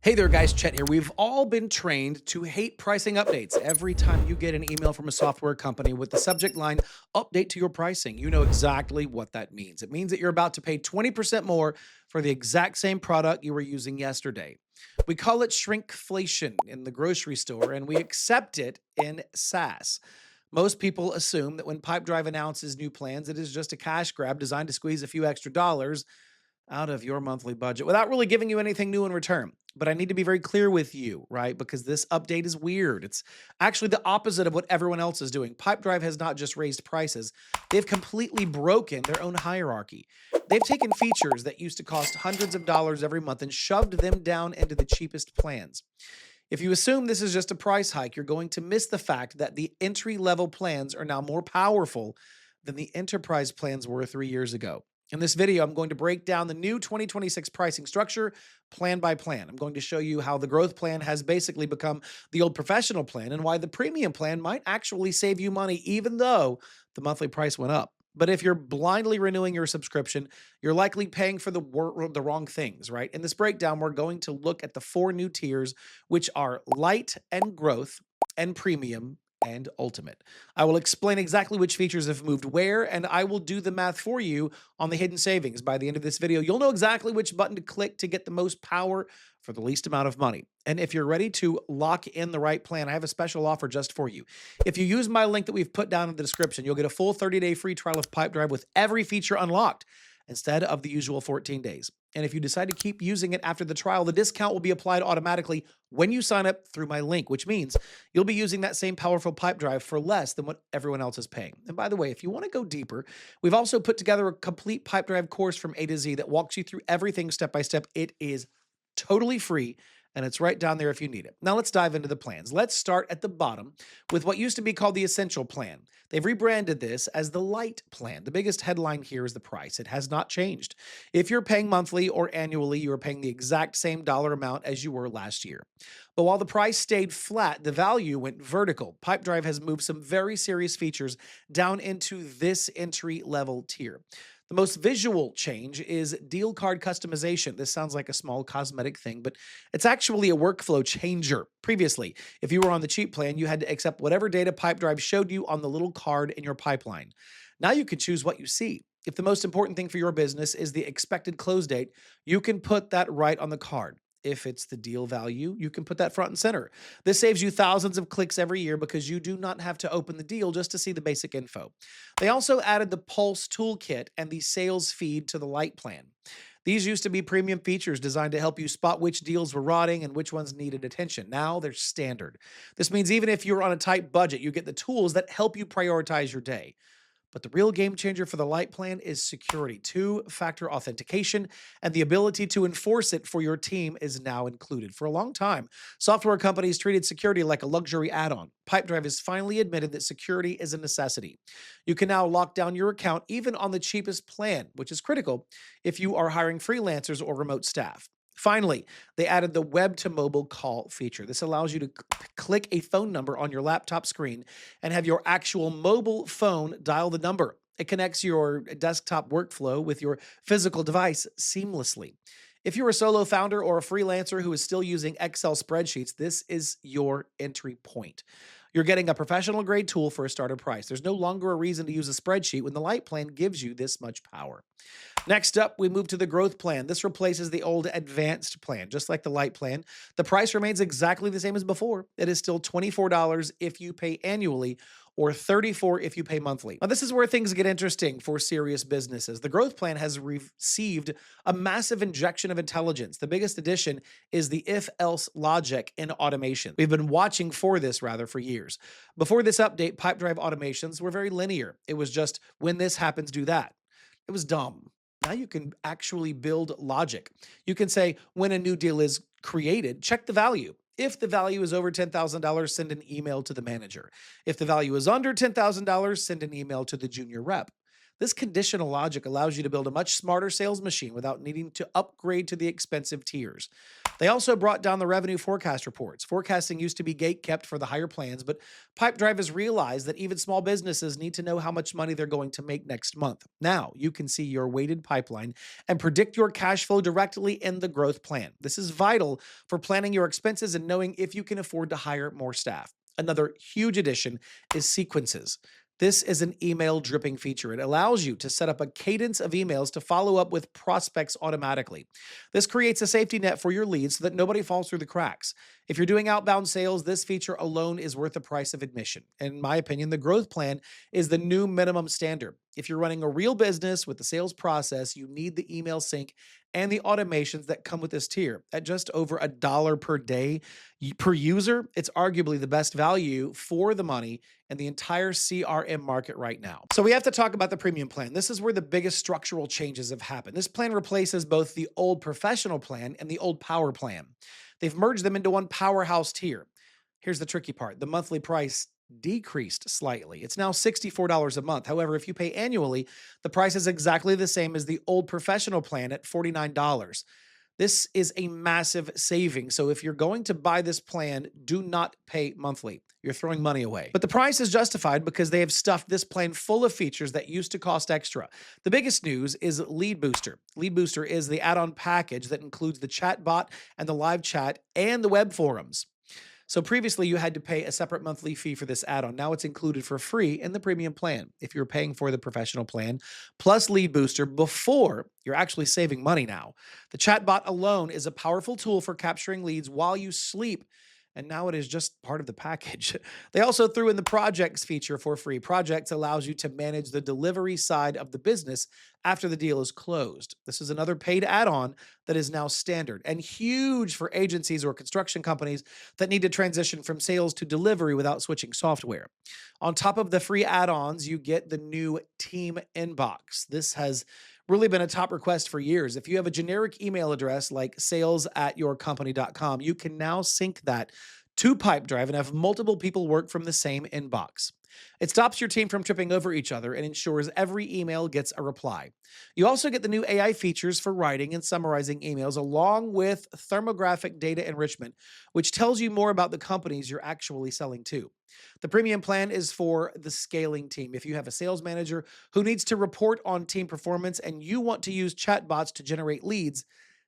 Hey there, guys. Chet here. We've all been trained to hate pricing updates. Every time you get an email from a software company with the subject line, update to your pricing, you know exactly what that means. It means that you're about to pay 20% more for the exact same product you were using yesterday. We call it shrinkflation in the grocery store, and we accept it in SaaS. Most people assume that when Pipedrive announces new plans, it is just a cash grab designed to squeeze a few extra dollars out of your monthly budget without really giving you anything new in return. But I need to be very clear with you, right? Because this update is weird. It's actually the opposite of what everyone else is doing. Pipedrive has not just raised prices, they've completely broken their own hierarchy. They've taken features that used to cost hundreds of dollars every month and shoved them down into the cheapest plans. If you assume this is just a price hike, you're going to miss the fact that the entry level plans are now more powerful than the enterprise plans were 3 years ago. In this video, I'm going to break down the new 2026 pricing structure plan by plan. I'm going to show you how the growth plan has basically become the old professional plan and why the premium plan might actually save you money even though the monthly price went up. But if you're blindly renewing your subscription, you're likely paying for the wrong things, right? In this breakdown, we're going to look at the four new tiers, which are light and growth and premium and ultimate. I will explain exactly which features have moved where, and I will do the math for you on the hidden savings. By the end of this video, you'll know exactly which button to click to get the most power for the least amount of money. And if you're ready to lock in the right plan, I have a special offer just for you. If you use my link that we've put down in the description, you'll get a full 30-day free trial of Pipedrive with every feature unlocked instead of the usual 14 days. And if you decide to keep using it after the trial, the discount will be applied automatically when you sign up through my link, which means you'll be using that same powerful Pipedrive for less than what everyone else is paying. And by the way, if you want to go deeper, we've also put together a complete Pipedrive course from A to Z that walks you through everything step by step. It is totally free, and it's right down there if you need it. Now let's dive into the plans. Let's start at the bottom with what used to be called the Essential Plan. They've rebranded this as the Light Plan. The biggest headline here is the price. It has not changed. If you're paying monthly or annually, you are paying the exact same dollar amount as you were last year. But while the price stayed flat, the value went vertical. Pipedrive has moved some very serious features down into this entry level tier. The most visual change is deal card customization. This sounds like a small cosmetic thing, but it's actually a workflow changer. Previously, if you were on the cheap plan, you had to accept whatever data Pipedrive showed you on the little card in your pipeline. Now you can choose what you see. If the most important thing for your business is the expected close date, you can put that right on the card. If it's the deal value, you can put that front and center. This saves you thousands of clicks every year because you do not have to open the deal just to see the basic info. They also added the Pulse Toolkit and the sales feed to the Light plan. These used to be premium features designed to help you spot which deals were rotting and which ones needed attention. Now they're standard. This means even if you're on a tight budget, you get the tools that help you prioritize your day. But the real game changer for the Light plan is security. Two-factor authentication and the ability to enforce it for your team is now included. For a long time, software companies treated security like a luxury add-on. Pipedrive has finally admitted that security is a necessity. You can now lock down your account even on the cheapest plan, which is critical if you are hiring freelancers or remote staff. Finally, they added the web to mobile call feature. This allows you to click a phone number on your laptop screen and have your actual mobile phone dial the number. It connects your desktop workflow with your physical device seamlessly. If you're a solo founder or a freelancer who is still using Excel spreadsheets, this is your entry point. You're getting a professional grade tool for a starter price. There's no longer a reason to use a spreadsheet when the Light plan gives you this much power. Next up, we move to the growth plan. This replaces the old advanced plan. Just like the Light plan, the price remains exactly the same as before. It is still $24 if you pay annually or $34 if you pay monthly. Now, this is where things get interesting for serious businesses. The growth plan has received a massive injection of intelligence. The biggest addition is the if-else logic in automation. We've been watching for this rather for years. Before this update, Pipedrive automations were very linear. It was just when this happens, do that. It was dumb. Now you can actually build logic. You can say when a new deal is created, check the value. If the value is over $10,000, send an email to the manager. If the value is under $10,000, send an email to the junior rep. This conditional logic allows you to build a much smarter sales machine without needing to upgrade to the expensive tiers. They also brought down the revenue forecast reports. Forecasting used to be gate kept for the higher plans, but Pipedrive has realized that even small businesses need to know how much money they're going to make next month. Now you can see your weighted pipeline and predict your cash flow directly in the growth plan. This is vital for planning your expenses and knowing if you can afford to hire more staff. Another huge addition is sequences. This is an email dripping feature. It allows you to set up a cadence of emails to follow up with prospects automatically. This creates a safety net for your leads so that nobody falls through the cracks. If you're doing outbound sales, this feature alone is worth the price of admission. In my opinion, the growth plan is the new minimum standard. If you're running a real business with the sales process, you need the email sync and the automations that come with this tier. At just over $1 per day per user, it's arguably the best value for the money in the entire CRM market right now. So we have to talk about the premium plan. This is where the biggest structural changes have happened. This plan replaces both the old professional plan and the old power plan. They've merged them into one powerhouse tier. Here's the tricky part. The monthly price decreased slightly. It's now $64 a month. However, if you pay annually, the price is exactly the same as the old professional plan at $49. This is a massive saving. So if you're going to buy this plan, do not pay monthly. You're throwing money away. But the price is justified because they have stuffed this plan full of features that used to cost extra. The biggest news is Lead Booster. Lead Booster is the add-on package that includes the chat bot and the live chat and the web forums. So previously you had to pay a separate monthly fee for this add-on. Now it's included for free in the premium plan. If you're paying for the professional plan plus Lead Booster before, you're actually saving money now. The chatbot alone is a powerful tool for capturing leads while you sleep. And now it is just part of the package. They also threw in the projects feature for free. Projects allows you to manage the delivery side of the business after the deal is closed. This is another paid add-on that is now standard and huge for agencies or construction companies that need to transition from sales to delivery without switching software. On top of the free add-ons, you get the new team inbox. This has really been a top request for years. If you have a generic email address like sales@yourcompany.com, you can now sync that to Pipedrive and have multiple people work from the same inbox. It stops your team from tripping over each other and ensures every email gets a reply. You also get the new AI features for writing and summarizing emails, along with thermographic data enrichment, which tells you more about the companies you're actually selling to. The premium plan is for the scaling team. If you have a sales manager who needs to report on team performance and you want to use chatbots to generate leads,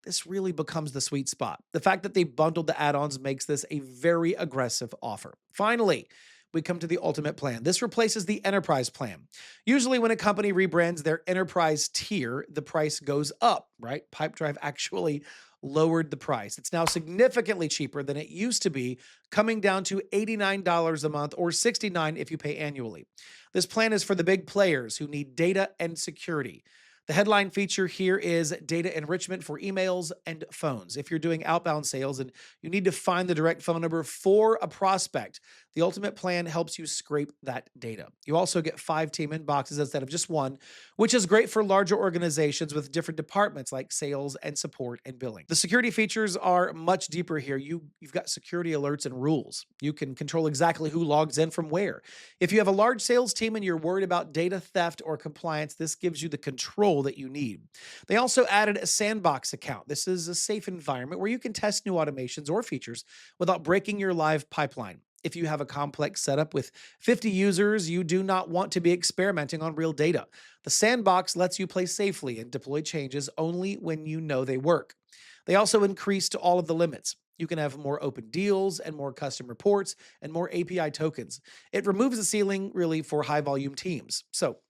this really becomes the sweet spot. The fact that they bundled the add-ons makes this a very aggressive offer. Finally, we come to the ultimate plan. This replaces the enterprise plan. Usually when a company rebrands their enterprise tier, the price goes up, right? Pipedrive actually lowered the price. It's now significantly cheaper than it used to be, coming down to $89 a month or $69 if you pay annually. This plan is for the big players who need data and security. The headline feature here is data enrichment for emails and phones. If you're doing outbound sales and you need to find the direct phone number for a prospect, the ultimate plan helps you scrape that data. You also get 5 team inboxes instead of just one, which is great for larger organizations with different departments like sales and support and billing. The security features are much deeper here. You've got security alerts and rules. You can control exactly who logs in from where. If you have a large sales team and you're worried about data theft or compliance, this gives you the control that you need. They also added a sandbox account. This is a safe environment where you can test new automations or features without breaking your live pipeline. If you have a complex setup with 50 users, you do not want to be experimenting on real data. The sandbox lets you play safely and deploy changes only when you know they work. They also increased all of the limits. You can have more open deals and more custom reports and more API tokens. It removes the ceiling really for high volume teams. So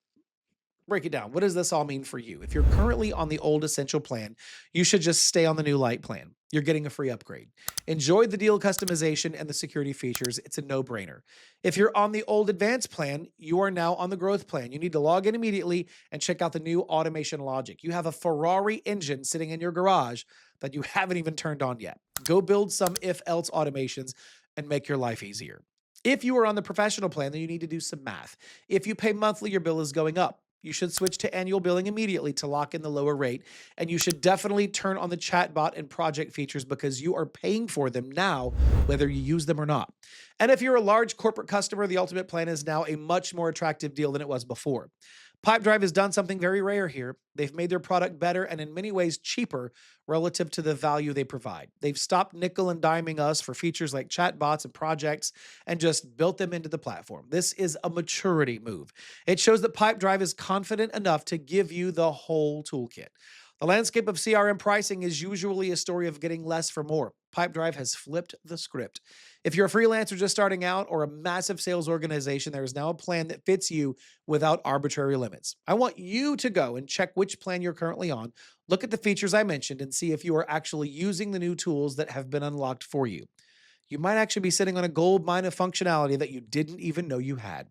break it down. What does this all mean for you? If you're currently on the old essential plan, you should just stay on the new light plan. You're getting a free upgrade. Enjoy the deal customization and the security features. It's a no-brainer. If you're on the old advanced plan, you are now on the growth plan. You need to log in immediately and check out the new automation logic. You have a Ferrari engine sitting in your garage that you haven't even turned on yet. Go build some if-else automations and make your life easier. If you are on the professional plan, then you need to do some math. If you pay monthly, your bill is going up. You should switch to annual billing immediately to lock in the lower rate. And you should definitely turn on the chatbot and project features because you are paying for them now, whether you use them or not. And if you're a large corporate customer, the ultimate plan is now a much more attractive deal than it was before. Pipedrive has done something very rare here. They've made their product better and in many ways cheaper relative to the value they provide. They've stopped nickel and diming us for features like chatbots and projects and just built them into the platform. This is a maturity move. It shows that Pipedrive is confident enough to give you the whole toolkit. The landscape of CRM pricing is usually a story of getting less for more. Pipedrive has flipped the script. If you're a freelancer just starting out or a massive sales organization, there is now a plan that fits you without arbitrary limits. I want you to go and check which plan you're currently on, look at the features I mentioned, and see if you are actually using the new tools that have been unlocked for you. You might actually be sitting on a gold mine of functionality that you didn't even know you had.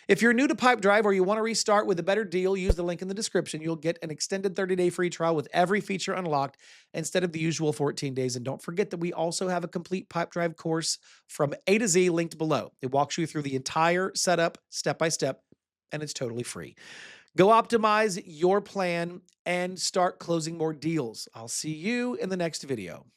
If you're new to Pipedrive or you want to restart with a better deal, use the link in the description. You'll get an extended 30-day free trial with every feature unlocked instead of the usual 14 days. And don't forget that we also have a complete Pipedrive course from A to Z linked below. It walks you through the entire setup step by step, and it's totally free. Go optimize your plan and start closing more deals. I'll see you in the next video.